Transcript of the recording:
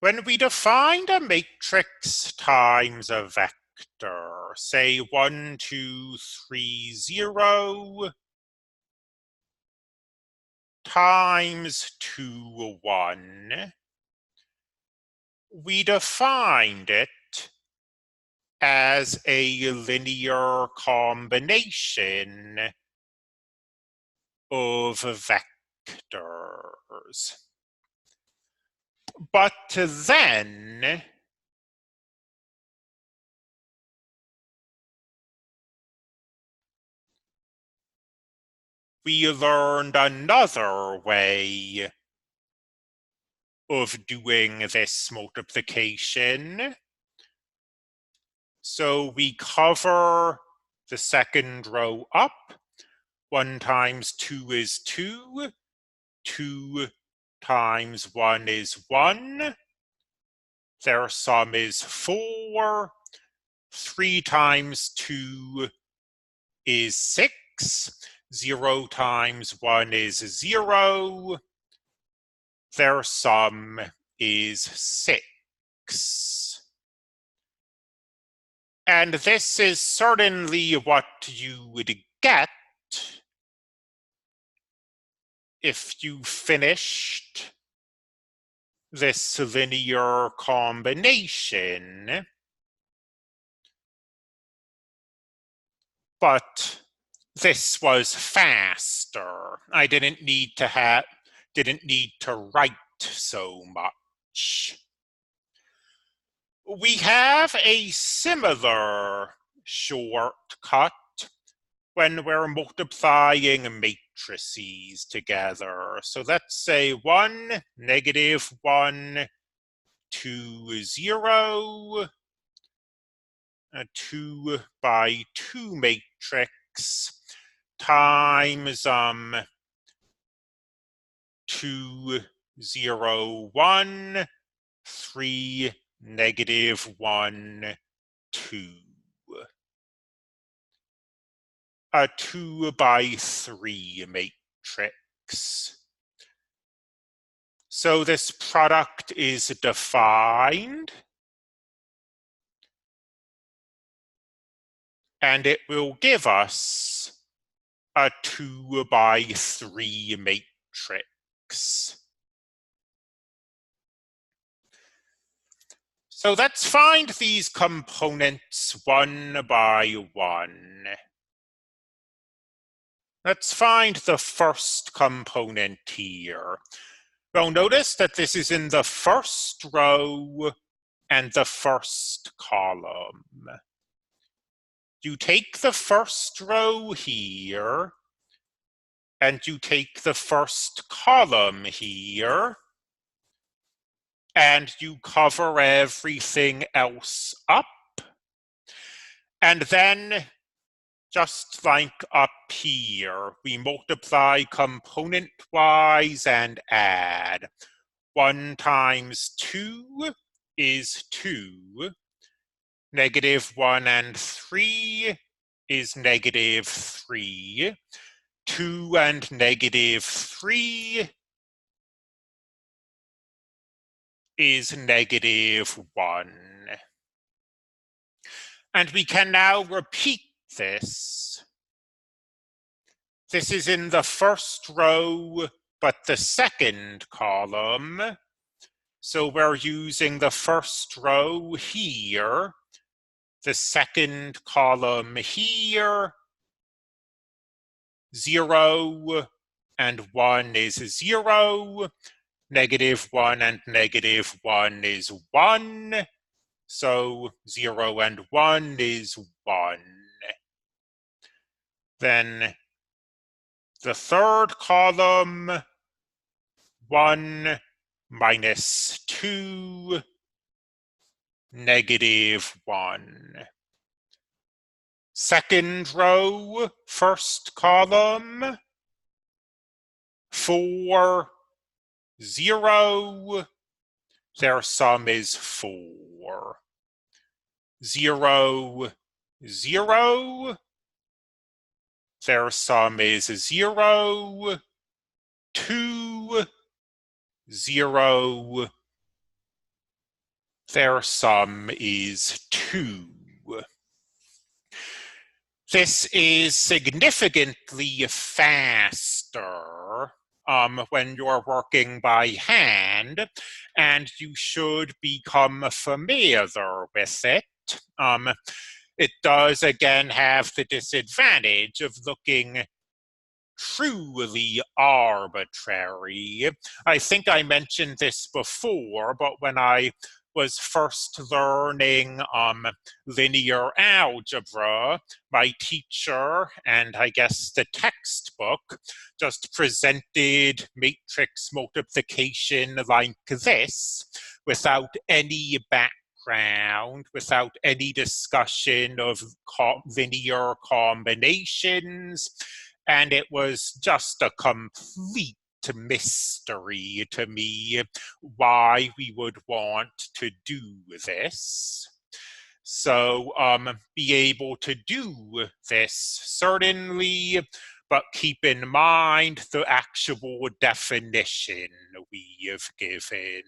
When we defined a matrix times a vector, say 1, 2, 3, 0 times 2, 1, we defined it as a linear combination of vectors. But then we learned another way of doing this multiplication. So we cover the second row up. 1 times 2 is 2. 2 times 1 is 1. Their sum is 4. 3 times 2 is 6. 0 times 1 is 0. Their sum is 6. And this is certainly what you would get if you finished this linear combination. But this was faster. I didn't need to write so much. We have a similar shortcut when we're multiplying matrices together. So let's say 1, -1, 2, 0, a 2 by 2 matrix times 2, 0, 1, 3, -1, 2. A 2 by 3 matrix. So this product is defined, and it will give us a 2 by 3 matrix. So let's find these components one by one. Let's find the first component here. Well, notice that this is in the first row and the first column. You take the first row here, and you take the first column here, and you cover everything else up. And then, just like up here, we multiply component-wise and add. 1 times 2 is 2. -1 and 3 is -3. 2 and -3 is -1. And we can now repeat this. This is in the first row, but the second column. So we're using the first row here, the second column here. 0 and 1 is 0. -1 and -1 is 1. So 0 and 1 is 1. Then the third column, 1 minus 2, -1. Second row, first column, 4, 0. Their sum is 4. 0, 0. Their sum is 0. 2, 0. Their sum is 2. This is significantly faster when you're working by hand, and you should become familiar with it. It does again have the disadvantage of looking truly arbitrary. I think I mentioned this before, but when I was first learning linear algebra, my teacher and I guess the textbook just presented matrix multiplication like this without any background, without any discussion of linear combinations, and it was just a complete mystery to me why we would want to do this. So be able to do this, certainly, but keep in mind the actual definition we've given.